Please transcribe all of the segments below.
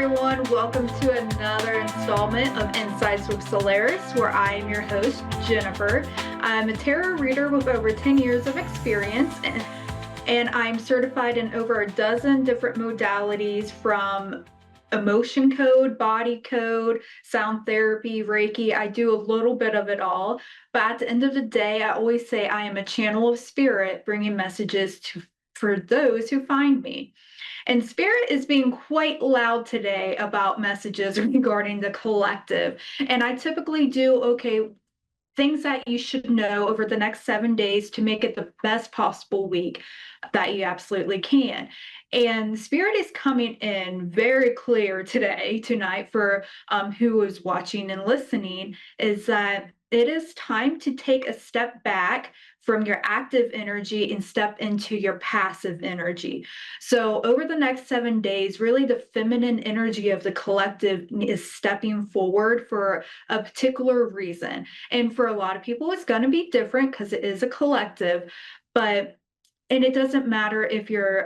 everyone. Welcome to another installment of Insights with Soularis, where I am your host, Jennifer. I'm a tarot reader with over 10 years of experience, and I'm certified in over a dozen different modalities from emotion code, body code, sound therapy, Reiki. I do a little bit of it all. But at the end of the day, I always say I am a channel of spirit bringing messages for those who find me. And Spirit is being quite loud today about messages regarding the collective. And I typically do, things that you should know over the next 7 days to make it the best possible week that you absolutely can. And Spirit is coming in very clear tonight, for who is watching and listening, is that it is time to take a step back from your active energy and step into your passive energy. So, over the next 7 days, really the feminine energy of the collective is stepping forward for a particular reason. And for a lot of people, it's going to be different because it is a collective, but and it doesn't matter if you're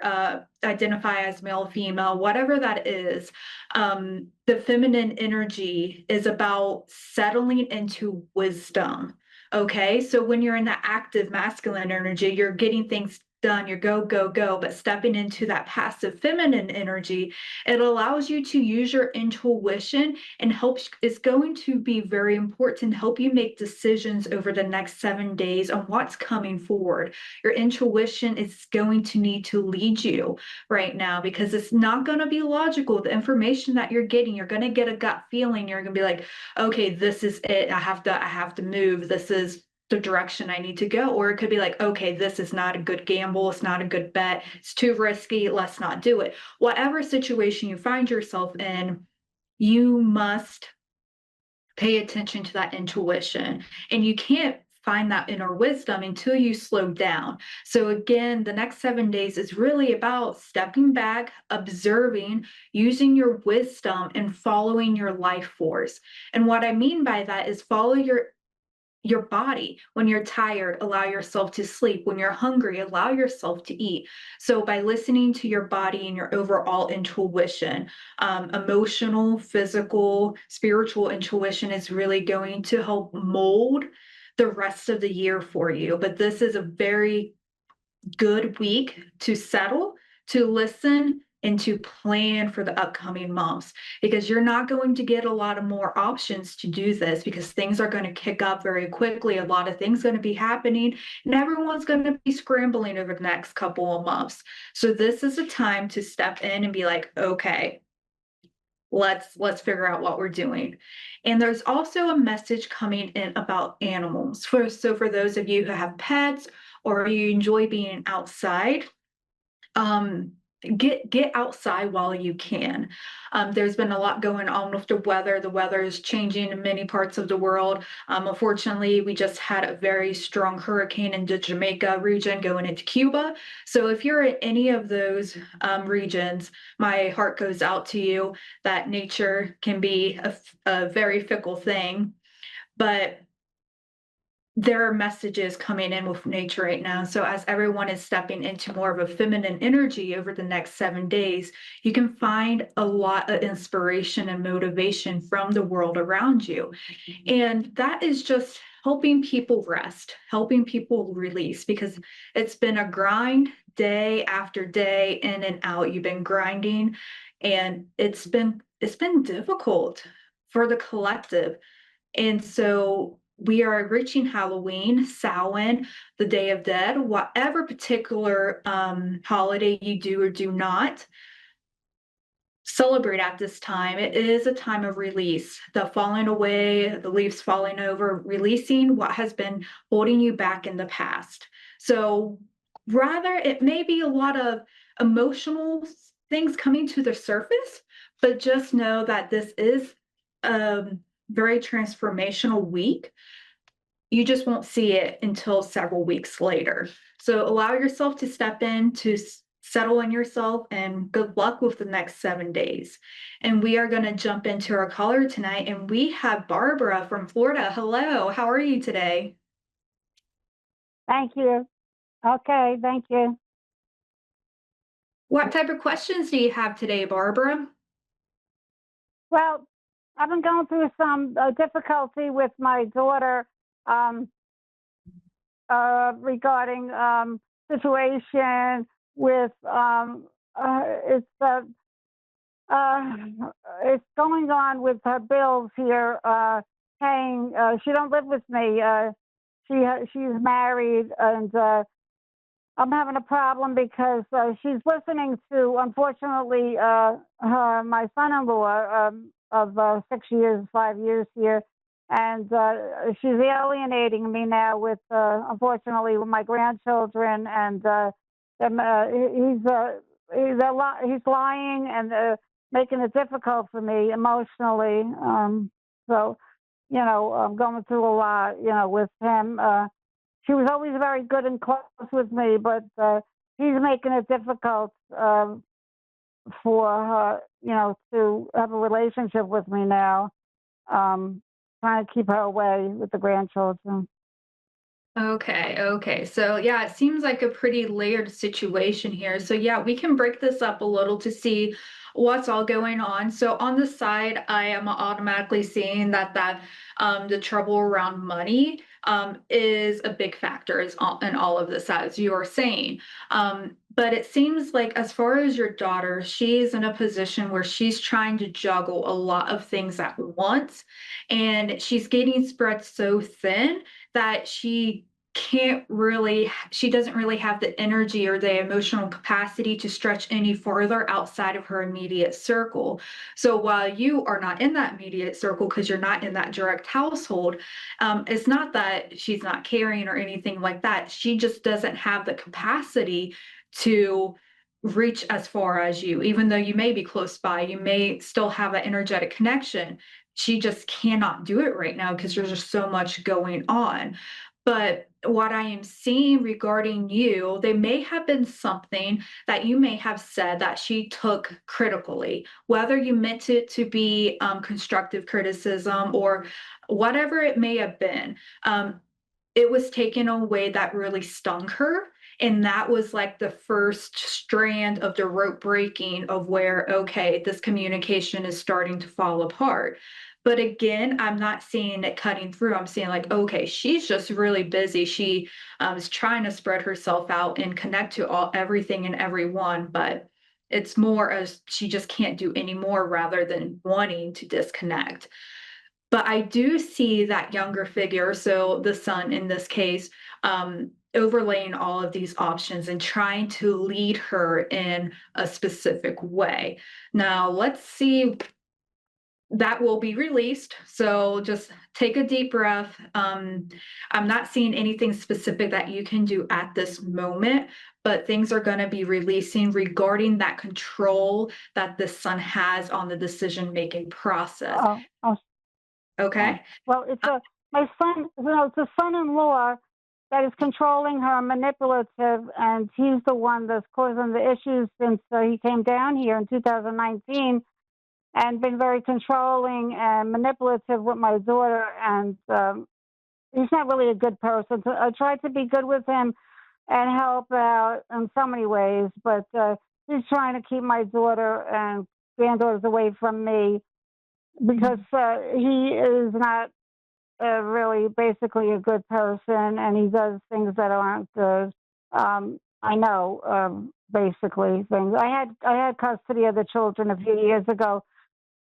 identify as male, female, whatever that is. The feminine energy is about settling into wisdom. Okay, so when you're in the active masculine energy, you're getting things done, you're go, go, go. But stepping into that passive feminine energy, it allows you to use your intuition and helps is going to be very important, help you make decisions over the next 7 days on what's coming forward. Your intuition is going to need to lead you right now because it's not going to be logical. The information that you're getting, you're going to get a gut feeling. You're going to be like, okay, this is it. I have to move. This is the direction I need to go. Or it could be like, okay, this is not a good gamble. It's not a good bet. It's too risky. Let's not do it. Whatever situation you find yourself in, you must pay attention to that intuition. And you can't find that inner wisdom until you slow down. So, again, the next 7 days is really about stepping back, observing, using your wisdom, and following your life force. And what I mean by that is follow your body. When you're tired, allow yourself to sleep. When you're hungry, allow yourself to eat. So by listening to your body and your overall intuition, emotional, physical, spiritual intuition is really going to help mold the rest of the year for you. But this is a very good week to settle, to listen, and to plan for the upcoming months, because you're not going to get a lot of more options to do this because things are going to kick up very quickly. A lot of things going to be happening and everyone's going to be scrambling over the next couple of months. So this is a time to step in and be like, okay, let's figure out what we're doing. And there's also a message coming in about animals. For those of you who have pets or you enjoy being outside, um get outside while you can. There's been a lot going on with the weather. The weather is changing in many parts of the world. Unfortunately, we just had a very strong hurricane in the Jamaica region going into Cuba. So if you're in any of those regions, my heart goes out to you. That nature can be a very fickle thing, but there are messages coming in with nature right now. So as everyone is stepping into more of a feminine energy over the next 7 days, you can find a lot of inspiration and motivation from the world around you. And that is just helping people rest, helping people release, because it's been a grind day after day, in and out. You've been grinding, and it's been difficult for the collective. And so we are reaching Halloween, Samhain, the Day of Dead, whatever particular holiday you do or do not celebrate at this time. It is a time of release, the falling away, the leaves falling over, releasing what has been holding you back in the past. So, rather, it may be a lot of emotional things coming to the surface, but just know that this is a very transformational week. You just won't see it until several weeks later. So allow yourself to step in, to settle in yourself, and good luck with the next 7 days. And we are going to jump into our caller tonight, and we have Barbara from Florida. Hello, how are you today? Thank you. Okay, thank you. What type of questions do you have today, Barbara? Well, I've been going through some difficulty with my daughter um, regarding situation with it's uh, it's going on with her bills here. Paying. She don't live with me. She's married, and I'm having a problem because she's listening to, unfortunately, my son-in-law of 6 years, 5 years here, and she's alienating me now with, unfortunately, with my grandchildren, and he's lying and making it difficult for me emotionally. So, I'm going through a lot, with him. She was always very good and close with me, but he's making it difficult for her, to have a relationship with me now. Um, Trying to keep her away with the grandchildren. Okay, okay. So yeah, it seems like a pretty layered situation here. So yeah, we can break this up a little to see what's all going on. So on the side, I am automatically seeing that the trouble around money is a big factor in all of this, as you are saying. But it seems like as far as your daughter, she's in a position where she's trying to juggle a lot of things at once, and she's getting spread so thin that she doesn't really have the energy or the emotional capacity to stretch any further outside of her immediate circle. So while you are not in that immediate circle because you're not in that direct household, it's not that she's not caring or anything like that. She just doesn't have the capacity to reach as far as you. Even though you may be close by, you may still have an energetic connection. She just cannot do it right now because there's just so much going on. But what I am seeing regarding you, there may have been something that you may have said that she took critically, whether you meant it to be constructive criticism or whatever it may have been. It was taken a way that really stung her. And that was like the first strand of the rope breaking of where, okay, this communication is starting to fall apart. But again, I'm not seeing it cutting through. I'm seeing like, okay, she's just really busy. She is trying to spread herself out and connect to everything and everyone, but it's more as she just can't do anymore rather than wanting to disconnect. But I do see that younger figure, so the son in this case, overlaying all of these options and trying to lead her in a specific way. Now, let's see, that will be released. So just take a deep breath. I'm not seeing anything specific that you can do at this moment, but things are going to be releasing regarding that control that the son has on the decision making process. Oh, oh, oh. Okay. Well, it's my son. It's a son-in-law that is controlling her, manipulative, and he's the one that's causing the issues since he came down here in 2019 and been very controlling and manipulative with my daughter. And he's not really a good person. So I tried to be good with him and help out in so many ways, but he's trying to keep my daughter and granddaughters away from me because he is not really basically a good person, and he does things that aren't good. I know, basically things. I had custody of the children a few years ago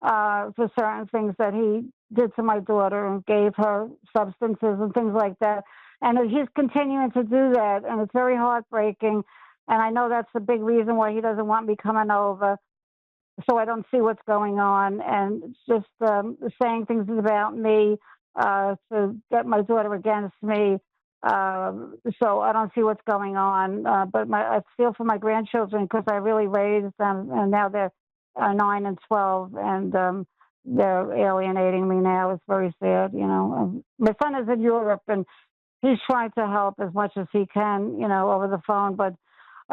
for certain things that he did to my daughter and gave her substances and things like that. And he's continuing to do that, and it's very heartbreaking. And I know that's the big reason why he doesn't want me coming over, so I don't see what's going on, and it's just saying things about me to get my daughter against me. So I don't see what's going on. But I feel for my grandchildren because I really raised them, and now they're 9 and 12, and they're alienating me now. It's very sad. My son is in Europe, and he's trying to help as much as he can, over the phone, but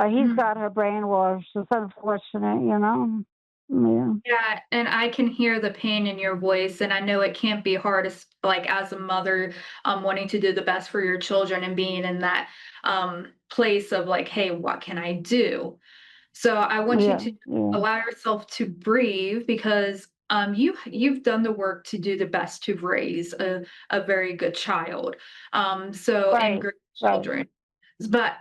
he's Mhm. got her brainwashed. It's unfortunate. Yeah. Yeah, and I can hear the pain in your voice, and I know it can't be hard as a mother, wanting to do the best for your children and being in that place of like, hey, what can I do? So I want you Yeah. to Yeah. allow yourself to breathe because you've done the work to do the best to raise a very good child. So and Right, great right, children. But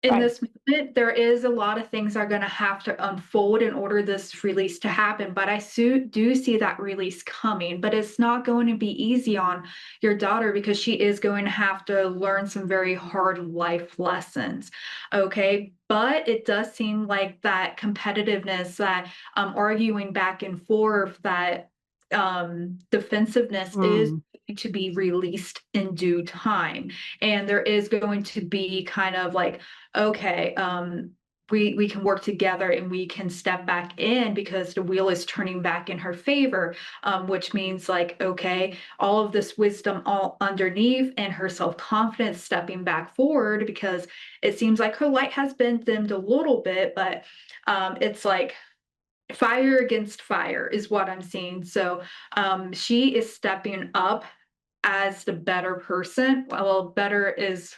in right. this moment, there is a lot of things are going to have to unfold in order this release to happen. But do see that release coming. But it's not going to be easy on your daughter because she is going to have to learn some very hard life lessons. Okay. But it does seem like that competitiveness, that arguing back and forth, that defensiveness is Mm, going to be released in due time. And there is going to be kind of like, okay, we can work together and we can step back in because the wheel is turning back in her favor, which means like, okay, all of this wisdom all underneath and her self-confidence stepping back forward, because it seems like her light has been dimmed a little bit, but it's like fire against fire is what I'm seeing. So she is stepping up as the better person. Well, better is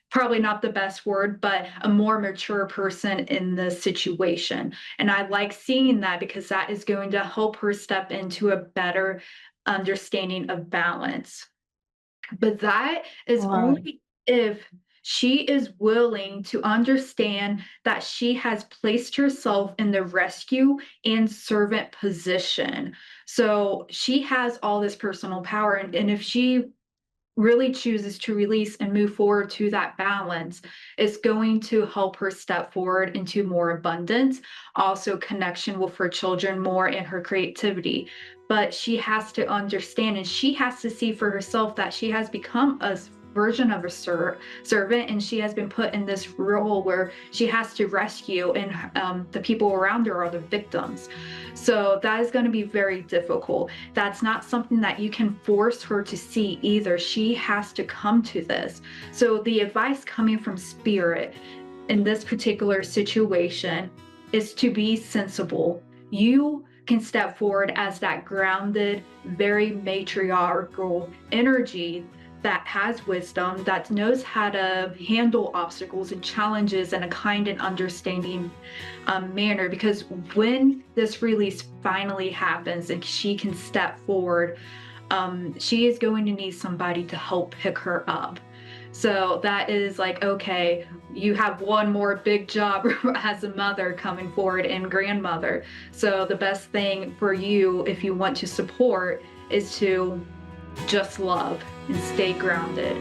probably not the best word, but a more mature person in the situation. And I like seeing that because that is going to help her step into a better understanding of balance. But that is right. only if she is willing to understand that she has placed herself in the rescue and servant position. So she has all this personal power. And if she really chooses to release and move forward to that balance, is going to help her step forward into more abundance, also connection with her children more, and her creativity. But she has to understand and she has to see for herself that she has become a version of a servant, and she has been put in this role where she has to rescue, and the people around her are the victims. So that is going to be very difficult. That's not something that you can force her to see either. She has to come to this. So the advice coming from spirit in this particular situation is to be sensible. You can step forward as that grounded, very matriarchal energy that has wisdom, that knows how to handle obstacles and challenges in a kind and understanding manner. Because when this release finally happens and she can step forward, she is going to need somebody to help pick her up. So that is like, okay, you have one more big job as a mother coming forward and grandmother. So the best thing for you, if you want to support, is to just love and stay grounded.